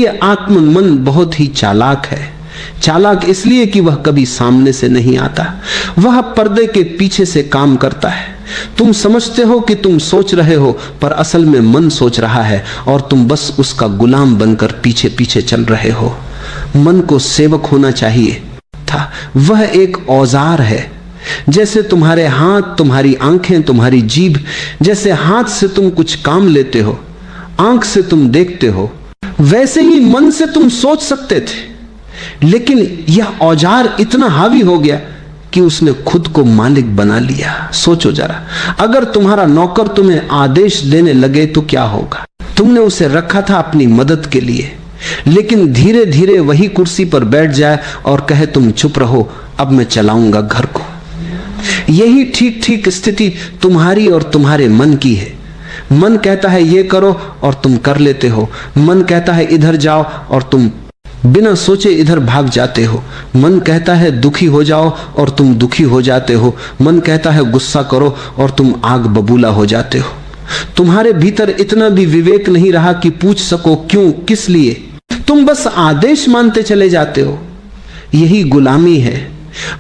इसलिए आत्म मन बहुत ही चालाक है। चालाक इसलिए कि वह कभी सामने से नहीं आता, वह पर्दे के पीछे से काम करता है। तुम समझते हो कि तुम सोच रहे हो, पर असल में मन सोच रहा है और तुम बस उसका गुलाम बनकर पीछे पीछे चल रहे हो। मन को सेवक होना चाहिए था। वह एक औजार है। जैसे तुम्हारे हाथ, तुम्हारी आंखें, तुम्हारी जीभ, जैसे हाथ से तुम कुछ काम लेते हो, आंख से तुम देखते हो, वैसे ही मन से तुम सोच सकते थे। लेकिन यह औजार इतना हावी हो गया कि उसने खुद को मालिक बना लिया। सोचो जरा, अगर तुम्हारा नौकर तुम्हें आदेश देने लगे तो क्या होगा? तुमने उसे रखा था अपनी मदद के लिए, लेकिन धीरे धीरे वही कुर्सी पर बैठ जाए और कहे तुम चुप रहो, अब मैं चलाऊंगा घर को। यही ठीक ठीक स्थिति तुम्हारी और तुम्हारे मन की है। मन कहता है ये करो और तुम कर लेते हो। मन कहता है इधर जाओ और तुम बिना सोचे इधर भाग जाते हो। मन कहता है दुखी हो जाओ और तुम दुखी हो जाते हो। मन कहता है गुस्सा करो और तुम आग बबूला हो जाते हो। तुम्हारे भीतर इतना भी विवेक नहीं रहा कि पूछ सको क्यों, किस लिए। तुम बस आदेश मानते चले जाते हो। यही गुलामी है।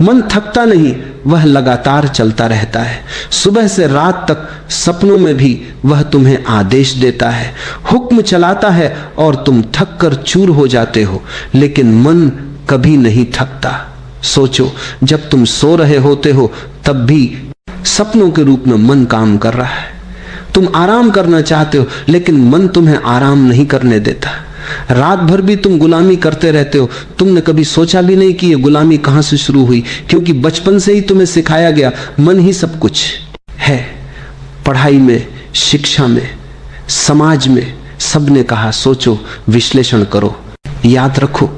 मन थकता नहीं, वह लगातार चलता रहता है। सुबह से रात तक सपनों में भी वह तुम्हें आदेश देता है, हुक्म चलाता है और तुम थक कर चूर हो जाते हो। लेकिन मन कभी नहीं थकता। सोचो, जब तुम सो रहे होते हो तब भी सपनों के रूप में मन काम कर रहा है। तुम आराम करना चाहते हो, लेकिन मन तुम्हें आराम नहीं करने देता। रात भर भी तुम गुलामी करते रहते हो। तुमने कभी सोचा भी नहीं कि ये गुलामी कहां से शुरू हुई, क्योंकि बचपन से ही तुम्हें सिखाया गया मन ही सब कुछ है। पढ़ाई में, शिक्षा में, समाज में सबने कहा सोचो, विश्लेषण करो, याद रखो।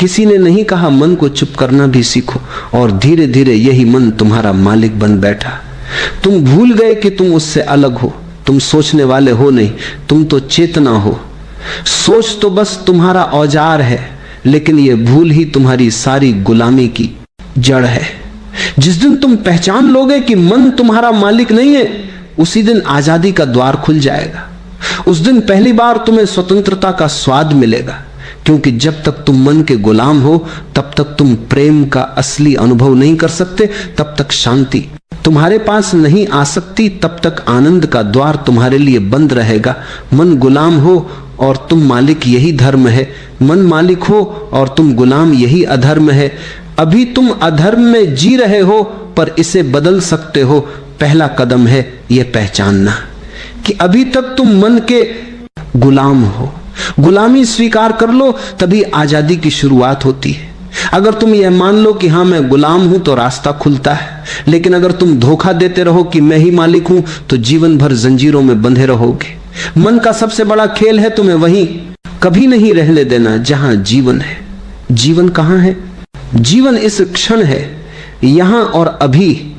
किसी ने नहीं कहा मन को चुप करना भी सीखो। और धीरे धीरे यही मन तुम्हारा मालिक बन बैठा। तुम भूल गए कि तुम उससे अलग हो। तुम सोचने वाले हो नहीं, तुम तो चेतना हो। सोच तो बस तुम्हारा औजार है, लेकिन यह भूल ही तुम्हारी सारी गुलामी की जड़ है। जिस दिन तुम पहचान लोगे कि मन तुम्हारा मालिक नहीं है, उसी दिन आजादी का द्वार खुल जाएगा। उस दिन पहली बार तुम्हें स्वतंत्रता का स्वाद मिलेगा, क्योंकि जब तक तुम मन के गुलाम हो तब तक तुम प्रेम का असली अनुभव नहीं कर सकते। तब तक शांति तुम्हारे पास नहीं आ सकती, तब तक आनंद का द्वार तुम्हारे लिए बंद रहेगा। मन गुलाम हो और तुम मालिक, यही धर्म है। मन मालिक हो और तुम गुलाम, यही अधर्म है। अभी तुम अधर्म में जी रहे हो, पर इसे बदल सकते हो। पहला कदम है यह पहचानना कि अभी तक तुम मन के गुलाम हो। गुलामी स्वीकार कर लो, तभी आजादी की शुरुआत होती है। अगर तुम यह मान लो कि हाँ मैं गुलाम हूं, तो रास्ता खुलता है। लेकिन अगर तुम धोखा देते रहो कि मैं ही मालिक हूं, तो जीवन भर जंजीरों में बंधे रहोगे। मन का सबसे बड़ा खेल है तुम्हें वहीं कभी नहीं रहने देना जहां जीवन है। जीवन कहां है? जीवन इस क्षण है, यहां और अभी।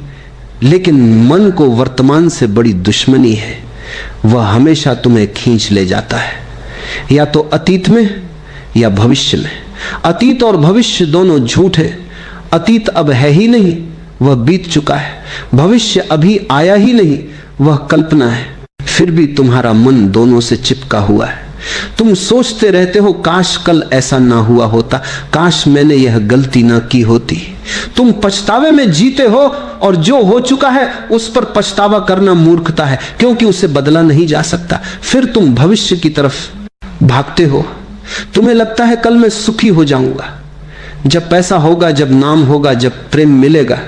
लेकिन मन को वर्तमान से बड़ी दुश्मनी है। वह हमेशा तुम्हें खींच ले जाता है, या तो अतीत में या भविष्य में। अतीत और भविष्य दोनों झूठ है। अतीत अब है ही नहीं, वह बीत चुका है। भविष्य अभी आया ही नहीं, वह कल्पना है। फिर भी तुम्हारा मन दोनों से चिपका हुआ है। तुम सोचते रहते हो काश कल ऐसा ना हुआ होता, काश मैंने यह गलती ना की होती। तुम पछतावे में जीते हो, और जो हो चुका है उस पर पछतावा करना मूर्खता है, क्योंकि उसे बदला नहीं जा सकता। फिर तुम भविष्य की तरफ भागते हो। तुम्हें लगता है कल मैं सुखी हो जाऊंगा, जब पैसा होगा, जब नाम होगा, जब प्रेम मिलेगा,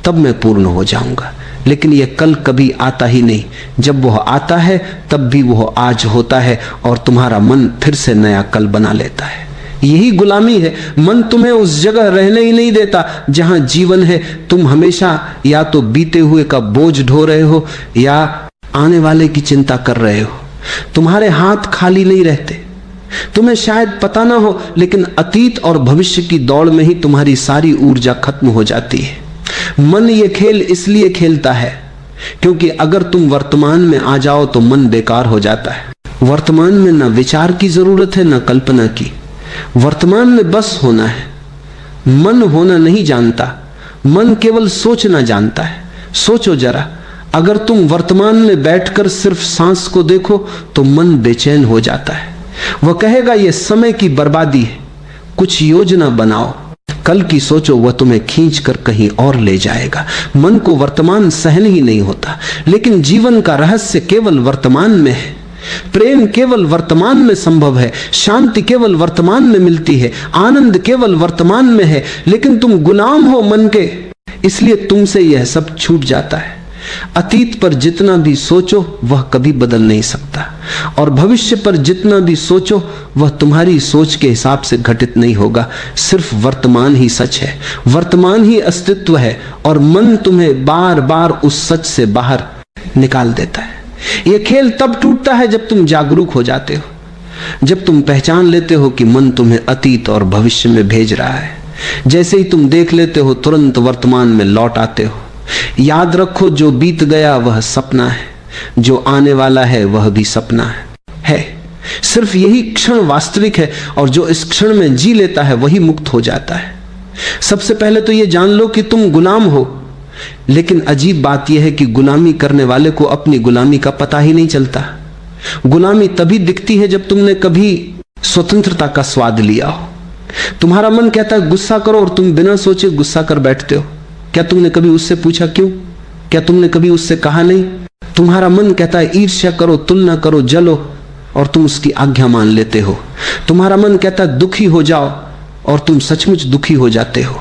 तब मैं पूर्ण हो जाऊंगा। लेकिन यह कल कभी आता ही नहीं। जब वह आता है तब भी वह आज होता है, और तुम्हारा मन फिर से नया कल बना लेता है। यही गुलामी है। मन तुम्हें उस जगह रहने ही नहीं देता जहां जीवन है। तुम हमेशा या तो बीते हुए का बोझ ढो रहे हो, या आने वाले की चिंता कर रहे हो। तुम्हारे हाथ खाली नहीं रहते। तुम्हें शायद पता ना हो, लेकिन अतीत और भविष्य की दौड़ में ही तुम्हारी सारी ऊर्जा खत्म हो जाती है। मन ये खेल इसलिए खेलता है क्योंकि अगर तुम वर्तमान में आ जाओ तो मन बेकार हो जाता है। वर्तमान में ना विचार की जरूरत है, ना कल्पना की। वर्तमान में बस होना है। मन होना नहीं जानता, मन केवल सोचना जानता है। सोचो जरा, अगर तुम वर्तमान में बैठकर सिर्फ सांस को देखो तो मन बेचैन हो जाता है। वह कहेगा यह समय की बर्बादी है, कुछ योजना बनाओ, कल की सोचो, वह तुम्हें खींच कर कहीं और ले जाएगा। मन को वर्तमान सहन ही नहीं होता, लेकिन जीवन का रहस्य केवल वर्तमान में है। प्रेम केवल वर्तमान में संभव है, शांति केवल वर्तमान में मिलती है, आनंद केवल वर्तमान में है। लेकिन तुम गुलाम हो मन के, इसलिए तुमसे यह सब छूट जाता है। अतीत पर जितना भी सोचो वह कभी बदल नहीं सकता, और भविष्य पर जितना भी सोचो वह तुम्हारी सोच के हिसाब से घटित नहीं होगा। सिर्फ वर्तमान ही सच है, वर्तमान ही अस्तित्व है, और मन तुम्हें बार बार उस सच से बाहर निकाल देता है। यह खेल तब टूटता है जब तुम जागरूक हो जाते हो, जब तुम पहचान लेते हो कि मन तुम्हें अतीत और भविष्य में भेज रहा है। जैसे ही तुम देख लेते हो तुरंत वर्तमान में लौट आते हो। याद रखो, जो बीत गया वह सपना है, जो आने वाला है वह भी सपना है। सिर्फ यही क्षण वास्तविक है, और जो इस क्षण में जी लेता है वही मुक्त हो जाता है। सबसे पहले तो यह जान लो कि तुम गुलाम हो, लेकिन अजीब बात यह है कि गुलामी करने वाले को अपनी गुलामी का पता ही नहीं चलता। गुलामी तभी दिखती है जब तुमने कभी स्वतंत्रता का स्वाद लिया हो। तुम्हारा मन कहता है गुस्सा करो, और तुम बिना सोचे गुस्सा कर बैठते हो। क्या तुमने कभी उससे पूछा क्यों? क्या तुमने कभी उससे कहा नहीं? तुम्हारा मन कहता है ईर्ष्या करो, तुलना करो, जलो, और तुम उसकी आज्ञा मान लेते हो। तुम्हारा मन कहता है दुखी हो जाओ, और तुम सचमुच दुखी हो जाते हो।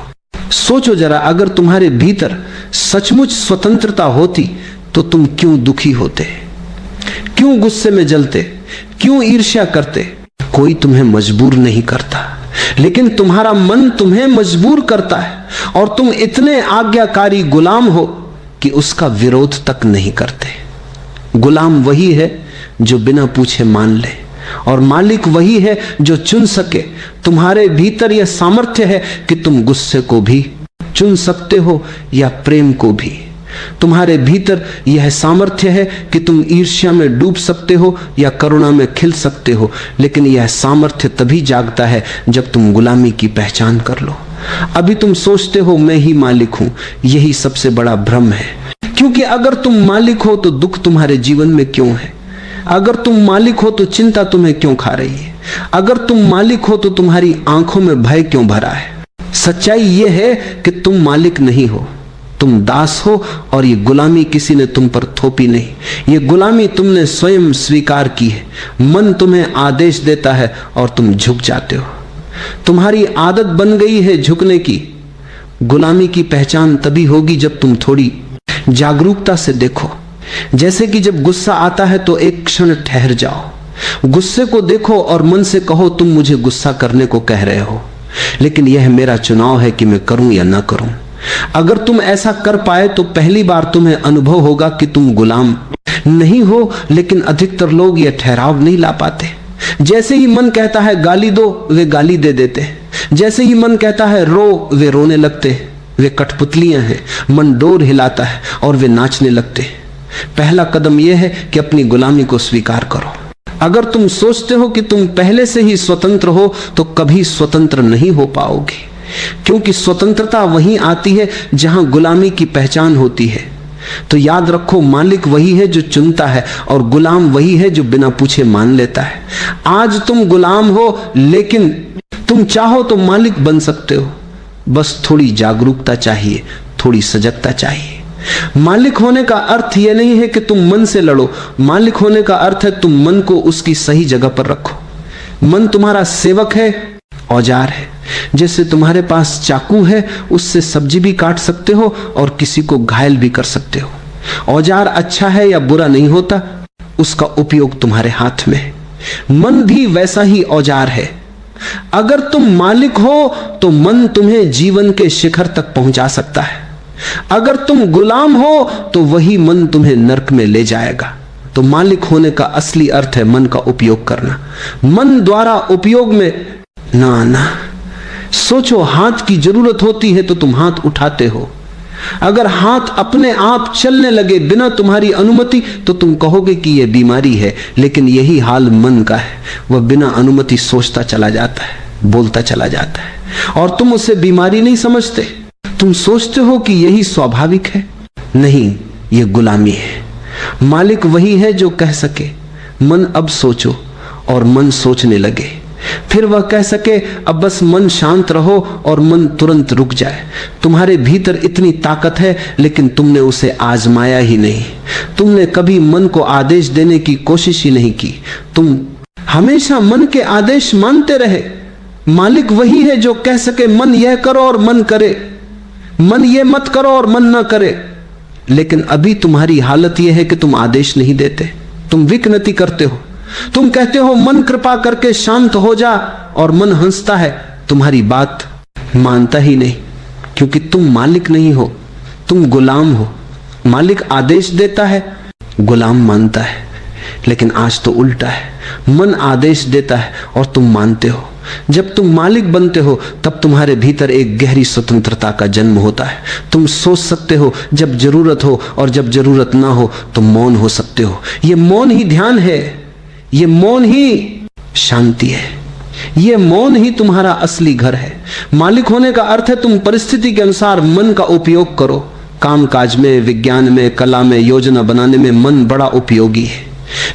सोचो जरा, अगर तुम्हारे भीतर सचमुच स्वतंत्रता होती तो तुम क्यों दुखी होते, क्यों गुस्से में जलते, क्यों ईर्ष्या करते? कोई तुम्हें मजबूर नहीं करता, लेकिन तुम्हारा मन तुम्हें मजबूर करता है, और तुम इतने आज्ञाकारी गुलाम हो कि उसका विरोध तक नहीं करते। गुलाम वही है जो बिना पूछे मान ले, और मालिक वही है जो चुन सके। तुम्हारे भीतर यह सामर्थ्य है कि तुम गुस्से को भी चुन सकते हो या प्रेम को भी। तुम्हारे भीतर यह सामर्थ्य है कि तुम ईर्ष्या में डूब सकते हो या करुणा में खिल सकते हो, लेकिन यह सामर्थ्य तभी जागता है जब तुम गुलामी की पहचान कर लो। अभी तुम सोचते हो मैं ही मालिक हूं, यही सबसे बड़ा भ्रम है। क्योंकि अगर तुम मालिक हो तो दुख तुम्हारे जीवन में क्यों है? अगर तुम मालिक हो तो चिंता तुम्हें क्यों खा रही है? अगर तुम मालिक हो तो तुम्हारी आंखों में भय क्यों भरा है? सच्चाई यह है कि तुम मालिक नहीं हो, तुम दास हो, और ये गुलामी किसी ने तुम पर थोपी नहीं, ये गुलामी तुमने स्वयं स्वीकार की है। मन तुम्हें आदेश देता है और तुम झुक जाते हो। तुम्हारी आदत बन गई है झुकने की। गुलामी की पहचान तभी होगी जब तुम थोड़ी जागरूकता से देखो। जैसे कि जब गुस्सा आता है तो एक क्षण ठहर जाओ, गुस्से को देखो और मन से कहो तुम मुझे गुस्सा करने को कह रहे हो, लेकिन यह मेरा चुनाव है कि मैं करूं या ना करूं। अगर तुम ऐसा कर पाए तो पहली बार तुम्हें अनुभव होगा कि तुम गुलाम नहीं हो, लेकिन अधिकतर लोग यह ठहराव नहीं ला पाते। जैसे ही मन कहता है गाली दो, वे गाली दे देते। जैसे ही मन कहता है रो, वे रोने लगते। वे कठपुतलियां हैं, मन डोर हिलाता है और वे नाचने लगते। पहला कदम यह है कि अपनी गुलामी को स्वीकार करो। अगर तुम सोचते हो कि तुम पहले से ही स्वतंत्र हो तो कभी स्वतंत्र नहीं हो पाओगे, क्योंकि स्वतंत्रता वहीं आती है जहां गुलामी की पहचान होती है। तो याद रखो, मालिक वही है जो चुनता है और गुलाम वही है जो बिना पूछे मान लेता है। आज तुम गुलाम हो, लेकिन तुम चाहो तो मालिक बन सकते हो। बस थोड़ी जागरूकता चाहिए, थोड़ी सजगता चाहिए। मालिक होने का अर्थ यह नहीं है कि तुम मन से लड़ो। मालिक होने का अर्थ है तुम मन को उसकी सही जगह पर रखो। मन तुम्हारा सेवक है, औजार है। जैसे तुम्हारे पास चाकू है, उससे सब्जी भी काट सकते हो और किसी को घायल भी कर सकते हो। औजार अच्छा है या बुरा नहीं होता, उसका उपयोग तुम्हारे हाथ में है। मन भी वैसा ही औजार है। अगर तुम मालिक हो तो मन तुम्हें जीवन के शिखर तक पहुंचा सकता है। अगर तुम गुलाम हो तो वही मन तुम्हें नरक में ले जाएगा। तो मालिक होने का असली अर्थ है मन का उपयोग करना। मन द्वारा उपयोग में ना आना। सोचो, हाथ की जरूरत होती है तो तुम हाथ उठाते हो। अगर हाथ अपने आप चलने लगे बिना तुम्हारी अनुमति तो तुम कहोगे कि यह बीमारी है, लेकिन यही हाल मन का है। वह बिना अनुमति सोचता चला जाता है, बोलता चला जाता है, और तुम उसे बीमारी नहीं समझते। तुम सोचते हो कि यही स्वाभाविक है। नहीं, यह गुलामी है। मालिक वही है जो कह सके मन अब सोचो, और मन सोचने लगे, फिर वह कह सके अब बस मन शांत रहो और मन तुरंत रुक जाए। तुम्हारे भीतर इतनी ताकत है, लेकिन तुमने उसे आजमाया ही नहीं। तुमने कभी मन को आदेश देने की कोशिश ही नहीं की। तुम हमेशा मन के आदेश मानते रहे। मालिक वही है जो कह सके मन यह करो और मन करे, मन ये मत करो और मन ना करे। लेकिन अभी तुम्हारी हालत यह है कि तुम आदेश नहीं देते, तुम विकनति करते हो। तुम कहते हो मन कृपा करके शांत हो जा, और मन हंसता है, तुम्हारी बात मानता ही नहीं, क्योंकि तुम मालिक नहीं हो, तुम गुलाम हो। मालिक आदेश देता है, गुलाम मानता है। लेकिन आज तो उल्टा है, मन आदेश देता है और तुम मानते हो। जब तुम मालिक बनते हो तब तुम्हारे भीतर एक गहरी स्वतंत्रता का जन्म होता है। तुम सोच सकते हो जब जरूरत हो, और जब जरूरत ना हो तो मौन हो सकते हो। ये मौन ही ध्यान है, ये मौन ही शांति है, ये मौन ही तुम्हारा असली घर है। मालिक होने का अर्थ है तुम परिस्थिति के अनुसार मन का उपयोग करो। काम काज में, विज्ञान में, कला में, योजना बनाने में मन बड़ा उपयोगी है।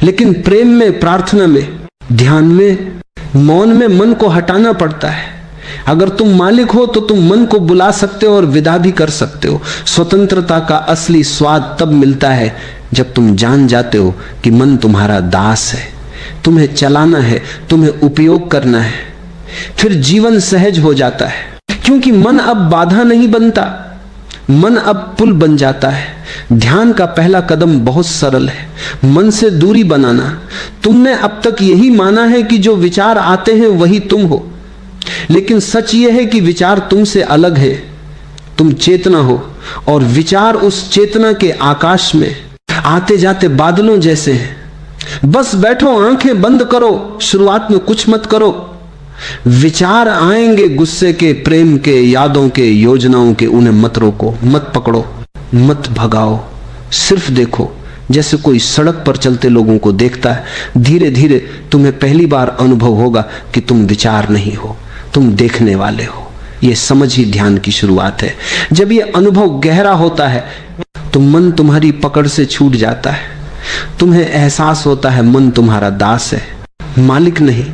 लेकिन प्रेम में, प्रार्थना में, ध्यान में, मौन में मन को हटाना पड़ता है। अगर तुम मालिक हो तो तुम मन को बुला सकते हो और विदा भी कर सकते हो। स्वतंत्रता का असली स्वाद तब मिलता है जब तुम जान जाते हो कि मन तुम्हारा दास है, तुम्हें चलाना है, तुम्हें उपयोग करना है। फिर जीवन सहज हो जाता है, क्योंकि मन अब बाधा नहीं बनता, मन अब पुल बन जाता है। ध्यान का पहला कदम बहुत सरल है, मन से दूरी बनाना। तुमने अब तक यही माना है कि जो विचार आते हैं वही तुम हो, लेकिन सच यह है कि विचार तुमसे अलग है। तुम चेतना हो और विचार उस चेतना के आकाश में आते जाते बादलों जैसे हैं। बस बैठो, आंखें बंद करो, शुरुआत में कुछ मत करो। विचार आएंगे, गुस्से के, प्रेम के, यादों के, योजनाओं के, उन्हें मत रोको, मत पकड़ो, मत भगाओ, सिर्फ देखो। जैसे कोई सड़क पर चलते लोगों को देखता है, धीरे धीरे तुम्हें पहली बार अनुभव होगा कि तुम विचार नहीं हो, तुम देखने वाले हो। यह समझ ही ध्यान की शुरुआत है। जब यह अनुभव गहरा होता है तो मन तुम्हारी पकड़ से छूट जाता है। तुम्हें एहसास होता है मन तुम्हारा दास है, मालिक नहीं।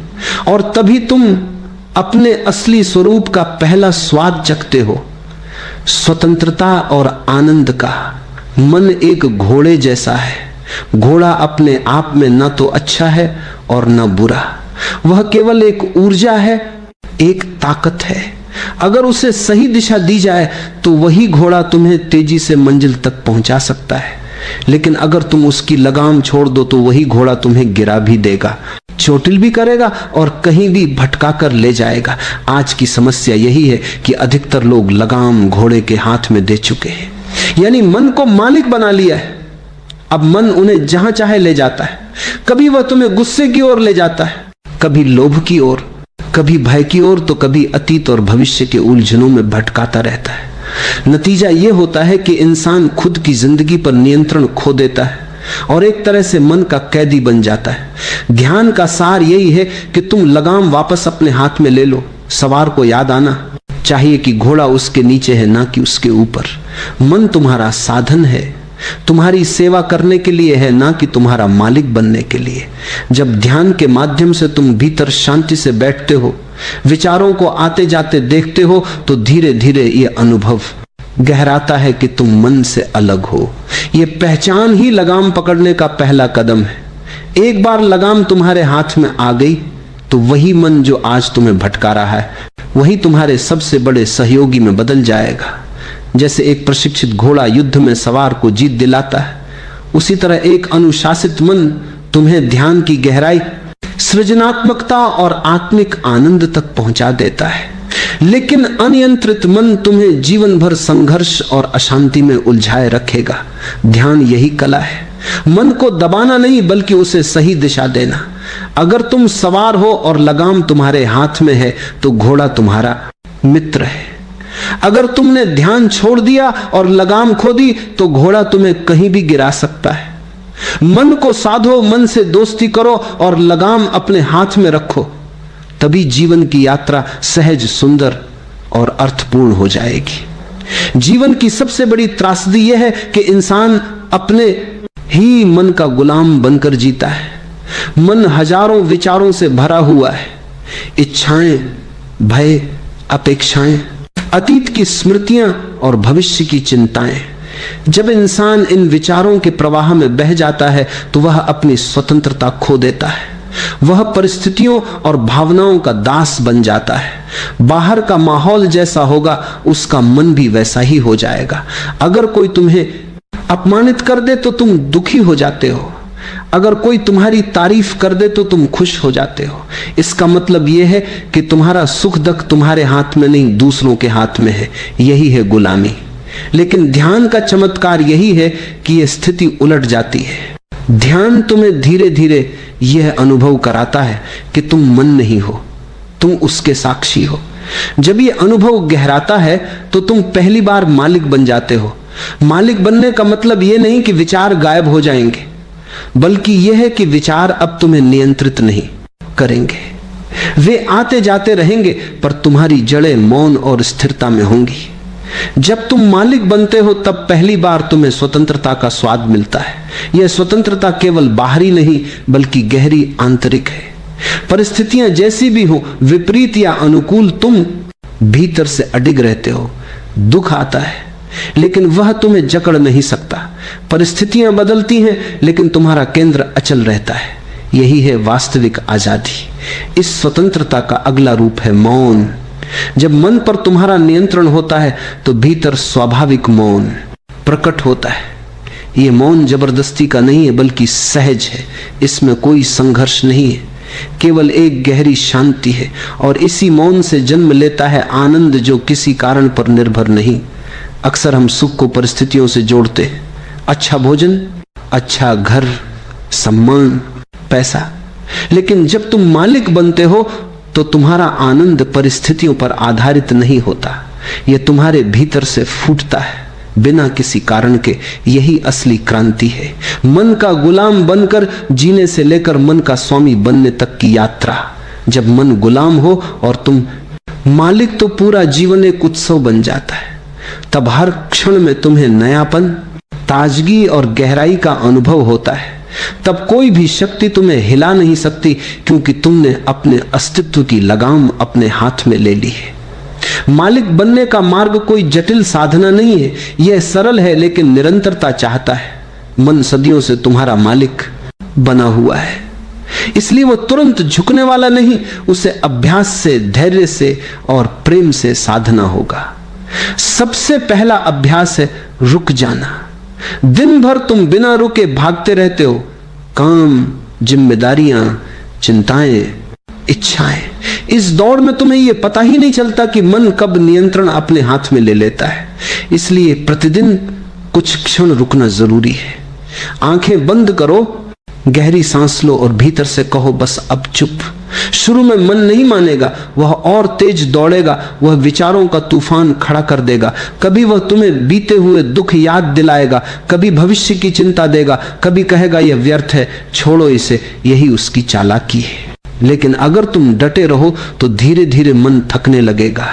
और तभी तुम अपने असली स्वरूप का पहला स्वाद चखते हो, स्वतंत्रता और आनंद का। मन एक घोड़े जैसा है। घोड़ा अपने आप में न तो अच्छा है और न बुरा, वह केवल एक ऊर्जा है, एक ताकत है। अगर उसे सही दिशा दी जाए तो वही घोड़ा तुम्हें तेजी से मंजिल तक पहुंचा सकता है। लेकिन अगर तुम उसकी लगाम छोड़ दो तो वही घोड़ा तुम्हें गिरा भी देगा, चोटिल भी करेगा और कहीं भी भटका कर ले जाएगा। आज की समस्या यही है कि अधिकतर लोग लगाम घोड़े के हाथ में दे चुके हैं, यानी मन को मालिक बना लिया है। अब मन उन्हें जहां चाहे ले जाता है। कभी वह तुम्हें गुस्से की ओर ले जाता है, कभी लोभ की ओर, कभी भय की ओर, तो कभी अतीत और भविष्य के उलझनों में भटकाता रहता है। नतीजा यह होता है कि इंसान खुद की जिंदगी पर नियंत्रण खो देता है और एक तरह से मन का कैदी बन जाता है। ध्यान का सार यही है कि तुम लगाम वापस अपने हाथ में ले लो। सवार को याद आना चाहिए कि घोड़ा उसके नीचे है, ना कि उसके ऊपर। मन तुम्हारा साधन है, तुम्हारी सेवा करने के लिए है, ना कि तुम्हारा मालिक बनने के लिए। जब ध्यान के माध्यम से तुम भीतर शांति से बैठते हो, विचारों को आते जाते देखते हो, तो धीरे धीरे यह अनुभव गहराता है कि तुम मन से अलग हो। यह पहचान ही लगाम पकड़ने का पहला कदम है। एक बार लगाम तुम्हारे हाथ में आ गई तो वही मन जो आज तुम्हें भटका रहा है, वही तुम्हारे सबसे बड़े सहयोगी में बदल जाएगा। जैसे एक प्रशिक्षित घोड़ा युद्ध में सवार को जीत दिलाता है, उसी तरह एक अनुशासित मन तुम्हें ध्यान की गहराई, सृजनात्मकता और आत्मिक आनंद तक पहुंचा देता है। लेकिन अनियंत्रित मन तुम्हें जीवन भर संघर्ष और अशांति में उलझाए रखेगा। ध्यान यही कला है, मन को दबाना नहीं बल्कि उसे सही दिशा देना। अगर तुम सवार हो और लगाम तुम्हारे हाथ में है तो घोड़ा तुम्हारा मित्र है। अगर तुमने ध्यान छोड़ दिया और लगाम खो दी तो घोड़ा तुम्हें कहीं भी गिरा सकता है। मन को साधो, मन से दोस्ती करो और लगाम अपने हाथ में रखो, तभी जीवन की यात्रा सहज, सुंदर और अर्थपूर्ण हो जाएगी। जीवन की सबसे बड़ी त्रासदी यह है कि इंसान अपने ही मन का गुलाम बनकर जीता है। मन हजारों विचारों से भरा हुआ है, इच्छाएं, भय, अपेक्षाएं, अतीत की स्मृतियां और भविष्य की चिंताएं। जब इंसान इन विचारों के प्रवाह में बह जाता है तो वह अपनी स्वतंत्रता खो देता है। वह परिस्थितियों और भावनाओं का दास बन जाता है। बाहर का माहौल जैसा होगा उसका मन भी वैसा ही हो जाएगा। अगर कोई तुम्हें अपमानित कर दे तो तुम दुखी हो जाते हो, अगर कोई तुम्हारी तारीफ कर दे तो तुम खुश हो जाते हो। इसका मतलब यह है कि तुम्हारा सुख दुख तुम्हारे हाथ में नहीं, दूसरों के हाथ में है। यही है गुलामी। लेकिन ध्यान का चमत्कार यही है कि यह स्थिति उलट जाती है। ध्यान तुम्हें धीरे धीरे यह अनुभव कराता है कि तुम मन नहीं हो, तुम उसके साक्षी हो। जब यह अनुभव गहराता है तो तुम पहली बार मालिक बन जाते हो। मालिक बनने का मतलब यह नहीं कि विचार गायब हो जाएंगे, बल्कि यह है कि विचार अब तुम्हें नियंत्रित नहीं करेंगे। वे आते जाते रहेंगे पर तुम्हारी जड़ें मौन और स्थिरता में होंगी। जब तुम मालिक बनते हो तब पहली बार तुम्हें स्वतंत्रता का स्वाद मिलता है। यह स्वतंत्रता केवल बाहरी नहीं बल्कि गहरी आंतरिक है। परिस्थितियां जैसी भी हो, विपरीत या अनुकूल, तुम भीतर से अडिग रहते हो। दुख आता है लेकिन वह तुम्हें जकड़ नहीं सकता। परिस्थितियां बदलती हैं लेकिन तुम्हारा केंद्र अचल रहता है। यही है वास्तविक आजादी। इस स्वतंत्रता का अगला रूप है मौन। जब मन पर तुम्हारा नियंत्रण होता है तो भीतर स्वाभाविक मौन प्रकट होता है। यह मौन जबरदस्ती का नहीं है बल्कि सहज है। इसमें कोई संघर्ष नहीं है, केवल एक गहरी शांति है। और इसी मौन से जन्म लेता है आनंद जो किसी कारण पर निर्भर नहीं। अक्सर हम सुख को परिस्थितियों से जोड़ते हैं। अच्छा भोजन, अच्छा घर, सम्मान, पैसा। लेकिन जब तुम मालिक बनते हो तो तुम्हारा आनंद परिस्थितियों पर आधारित नहीं होता। यह तुम्हारे भीतर से फूटता है बिना किसी कारण के। यही असली क्रांति है। मन का गुलाम बनकर जीने से लेकर मन का स्वामी बनने तक की यात्रा। जब मन गुलाम हो और तुम मालिक तो पूरा जीवन एक उत्सव बन जाता है। तब हर क्षण में तुम्हें नयापन, ताजगी और गहराई का अनुभव होता है। तब कोई भी शक्ति तुम्हें हिला नहीं सकती क्योंकि तुमने अपने अस्तित्व की लगाम अपने हाथ में ले ली है। मालिक बनने का मार्ग कोई जटिल साधना नहीं है। यह सरल है लेकिन निरंतरता चाहता है। मन सदियों से तुम्हारा मालिक बना हुआ है, इसलिए वो तुरंत झुकने वाला नहीं। उसे अभ्यास से, धैर्य से और प्रेम से साधना होगा। सबसे पहला अभ्यास है रुक जाना। दिन भर तुम बिना रुके भागते रहते हो। काम, जिम्मेदारियां, चिंताएं, इच्छाएं। इस दौड़ में तुम्हें यह पता ही नहीं चलता कि मन कब नियंत्रण अपने हाथ में ले लेता है। इसलिए प्रतिदिन कुछ क्षण रुकना जरूरी है। आंखें बंद करो, गहरी सांस लो और भीतर से कहो बस अब चुप। शुरू में मन नहीं मानेगा, वह और तेज दौड़ेगा, वह विचारों का तूफान खड़ा कर देगा। कभी वह तुम्हें बीते हुए दुख याद दिलाएगा, कभी भविष्य की चिंता देगा, कभी कहेगा यह व्यर्थ है, छोड़ो इसे। यही उसकी चालाकी है। लेकिन अगर तुम डटे रहो तो धीरे धीरे मन थकने लगेगा।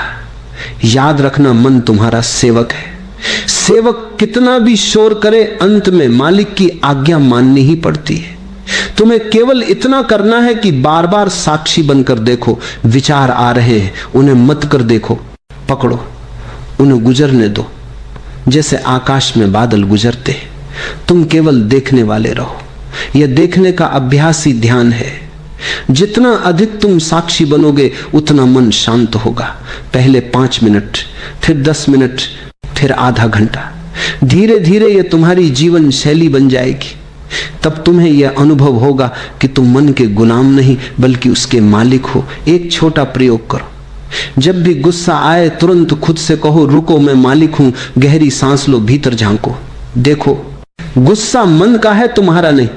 याद रखना, मन तुम्हारा सेवक है। सेवक कितना भी शोर करे, अंत में मालिक की आज्ञा माननी ही पड़ती है। तुम्हें केवल इतना करना है कि बार बार साक्षी बनकर देखो। विचार आ रहे हैं, उन्हें मत कर देखो, पकड़ो, उन्हें गुजरने दो जैसे आकाश में बादल गुजरते। तुम केवल देखने वाले रहो। यह देखने का अभ्यास ही ध्यान है। जितना अधिक तुम साक्षी बनोगे उतना मन शांत होगा। पहले 5 मिनट, फिर 10 मिनट, फिर आधा घंटा। धीरे धीरे यह तुम्हारी जीवन शैली बन जाएगी। तब तुम्हें यह अनुभव होगा कि तुम मन के गुलाम नहीं बल्कि उसके मालिक हो। एक छोटा प्रयोग करो। जब भी गुस्सा आए तुरंत खुद से कहो रुको, मैं मालिक हूं। गहरी सांस लो, भीतर झांको, देखो गुस्सा मन का है, तुम्हारा नहीं।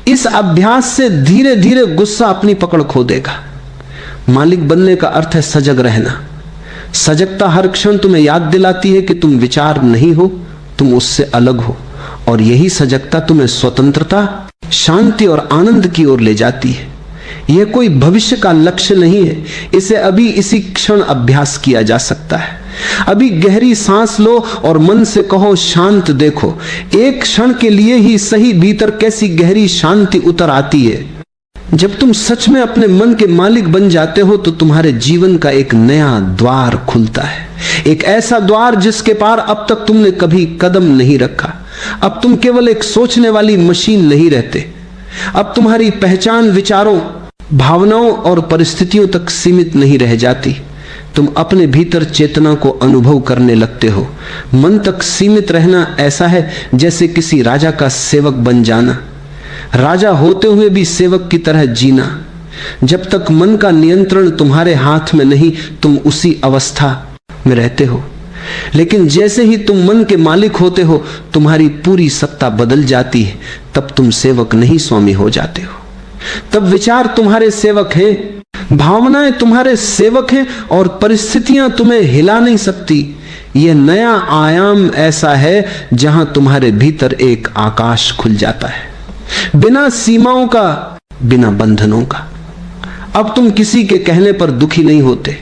इस अभ्यास से धीरे धीरे गुस्सा अपनी पकड़ खो देगा। मालिक बनने का अर्थ है सजग रहना। सजगता हर क्षण तुम्हें याद दिलाती है कि तुम विचार नहीं हो, तुम उससे अलग हो। और यही सजगता तुम्हें स्वतंत्रता, शांति और आनंद की ओर ले जाती है। यह कोई भविष्य का लक्ष्य नहीं है, इसे अभी इसी क्षण अभ्यास किया जा सकता है। अभी गहरी सांस लो और मन से कहो शांत देखो। एक क्षण के लिए ही सही भीतर कैसी गहरी शांति उतर आती है। जब तुम सच में अपने मन के मालिक बन जाते हो तो तुम्हारे जीवन का एक नया द्वार खुलता है, एक ऐसा द्वार जिसके पार अब तक तुमने कभी कदम नहीं रखा। अब तुम केवल एक सोचने वाली मशीन नहीं रहते। अब तुम्हारी पहचान विचारों, भावनाओं और परिस्थितियों तक सीमित नहीं रह जाती। तुम अपने भीतर चेतना को अनुभव करने लगते हो। मन तक सीमित रहना ऐसा है जैसे किसी राजा का सेवक बन जाना, राजा होते हुए भी सेवक की तरह जीना। जब तक मन का नियंत्रण तुम्हारे हाथ में नहीं, तुम उसी अवस्था में रहते हो। लेकिन जैसे ही तुम मन के मालिक होते हो, तुम्हारी पूरी सत्ता बदल जाती है। तब तुम सेवक नहीं, स्वामी हो जाते हो। तब विचार तुम्हारे सेवक हैं, भावनाएं तुम्हारे सेवक हैं और परिस्थितियां तुम्हें हिला नहीं सकती। यह नया आयाम ऐसा है जहां तुम्हारे भीतर एक आकाश खुल जाता है, बिना सीमाओं का, बिना बंधनों का। अब तुम किसी के कहने पर दुखी नहीं होते,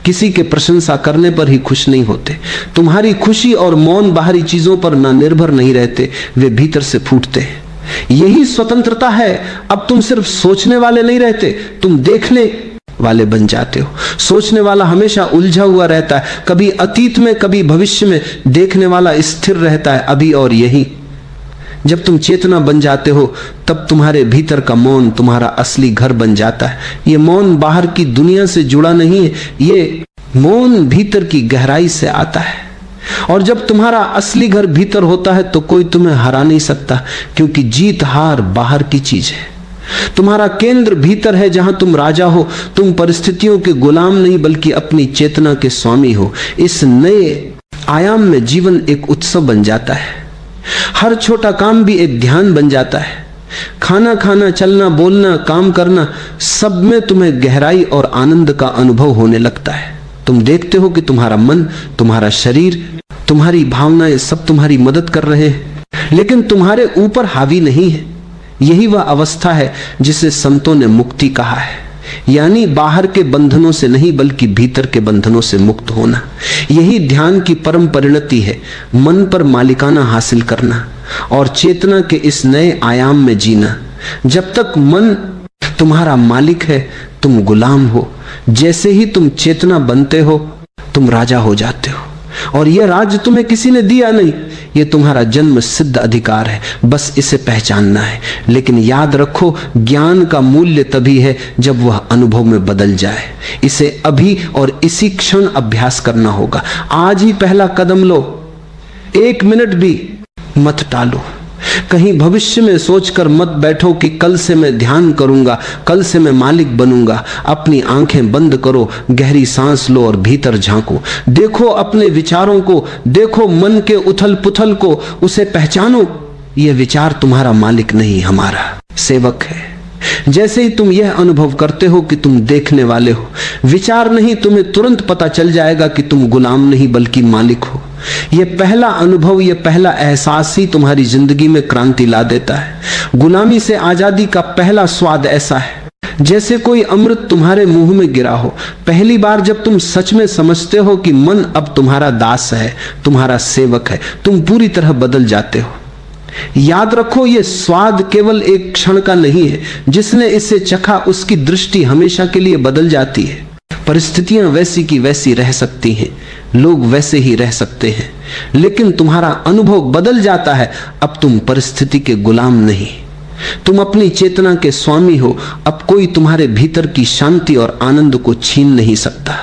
किसी के प्रशंसा करने पर ही खुश नहीं होते। तुम्हारी खुशी और मौन बाहरी चीजों पर ना निर्भर नहीं रहते, वे भीतर से फूटते हैं। यही स्वतंत्रता है। अब तुम सिर्फ सोचने वाले नहीं रहते, तुम देखने वाले बन जाते हो। सोचने वाला हमेशा उलझा हुआ रहता है, कभी अतीत में कभी भविष्य में। देखने वाला स्थिर रहता है अभी और यही। जब तुम चेतना बन जाते हो तब तुम्हारे भीतर का मौन तुम्हारा असली घर बन जाता है। ये मौन बाहर की दुनिया से जुड़ा नहीं है, ये मौन भीतर की गहराई से आता है। और जब तुम्हारा असली घर भीतर होता है तो कोई तुम्हें हरा नहीं सकता, क्योंकि जीत हार बाहर की चीज है। तुम्हारा केंद्र भीतर है जहां तुम राजा हो। तुम परिस्थितियों के गुलाम नहीं बल्कि अपनी चेतना के स्वामी हो। इस नए आयाम में जीवन एक उत्सव बन जाता है। हर छोटा काम भी एक ध्यान बन जाता है। खाना खाना, चलना, बोलना, काम करना, सब में तुम्हें गहराई और आनंद का अनुभव होने लगता है। तुम देखते हो कि तुम्हारा मन, तुम्हारा शरीर, तुम्हारी भावनाएं सब तुम्हारी मदद कर रहे हैं, लेकिन तुम्हारे ऊपर हावी नहीं है। यही वह अवस्था है जिसे संतों ने मुक्ति कहा है, यानी बाहर के बंधनों से नहीं बल्कि भीतर के बंधनों से मुक्त होना। यही ध्यान की परम परिणति है, मन पर मालिकाना हासिल करना और चेतना के इस नए आयाम में जीना। जब तक मन तुम्हारा मालिक है, तुम गुलाम हो। जैसे ही तुम चेतना बनते हो, तुम राजा हो जाते हो। और यह राज्य तुम्हें किसी ने दिया नहीं, यह तुम्हारा जन्म सिद्ध अधिकार है। बस इसे पहचानना है। लेकिन याद रखो, ज्ञान का मूल्य तभी है जब वह अनुभव में बदल जाए। इसे अभी और इसी क्षण अभ्यास करना होगा। आज ही पहला कदम लो, 1 मिनट भी मत टालो। कहीं भविष्य में सोचकर मत बैठो कि कल से मैं ध्यान करूंगा, कल से मैं मालिक बनूंगा। अपनी आंखें बंद करो, गहरी सांस लो और भीतर झांको। देखो अपने विचारों को, देखो मन के उथल पुथल को, उसे पहचानो। यह विचार तुम्हारा मालिक नहीं, हमारा सेवक है। जैसे ही तुम यह अनुभव करते हो कि तुम देखने वाले हो, विचार नहीं, तुम्हें तुरंत पता चल जाएगा कि तुम गुलाम नहीं बल्कि मालिक हो। यह पहला अनुभव, यह पहला एहसास ही तुम्हारी जिंदगी में क्रांति ला देता है। गुलामी से आजादी का पहला स्वाद ऐसा है जैसे कोई अमृत तुम्हारे मुंह में गिरा हो। पहली बार जब तुम सच में समझते हो कि मन अब तुम्हारा दास है, तुम्हारा सेवक है, तुम पूरी तरह बदल जाते हो। याद रखो, यह स्वाद केवल एक क्षण का नहीं है। जिसने इसे चखा उसकी दृष्टि हमेशा के लिए बदल जाती है। परिस्थितियां वैसी की वैसी रह सकती हैं, लोग वैसे ही रह सकते हैं, लेकिन तुम्हारा अनुभव बदल जाता है। अब तुम परिस्थिति के गुलाम नहीं, तुम अपनी चेतना के स्वामी हो। अब कोई तुम्हारे भीतर की शांति और आनंद को छीन नहीं सकता।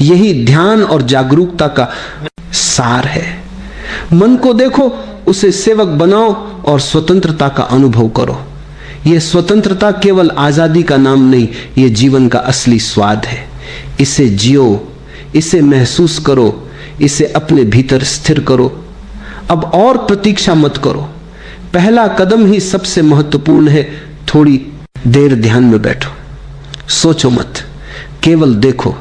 यही ध्यान और जागरूकता का सार है। मन को देखो, उसे सेवक बनाओ और स्वतंत्रता का अनुभव करो। यह स्वतंत्रता केवल आजादी का नाम नहीं, यह जीवन का असली स्वाद है। इसे जियो, इसे महसूस करो, इसे अपने भीतर स्थिर करो। अब और प्रतीक्षा मत करो, पहला कदम ही सबसे महत्वपूर्ण है। थोड़ी देर ध्यान में बैठो, सोचो मत, केवल देखो।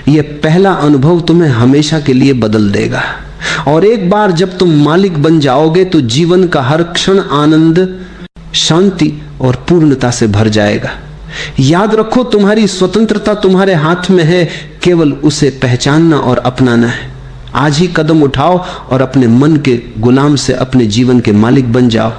यह पहला अनुभव तुम्हें हमेशा के लिए बदल देगा। और एक बार जब तुम मालिक बन जाओगे तो जीवन का हर क्षण आनंद, शांति और पूर्णता से भर जाएगा। याद रखो, तुम्हारी स्वतंत्रता तुम्हारे हाथ में है, केवल उसे पहचानना और अपनाना है। आज ही कदम उठाओ और अपने मन के गुलाम से अपने जीवन के मालिक बन जाओ।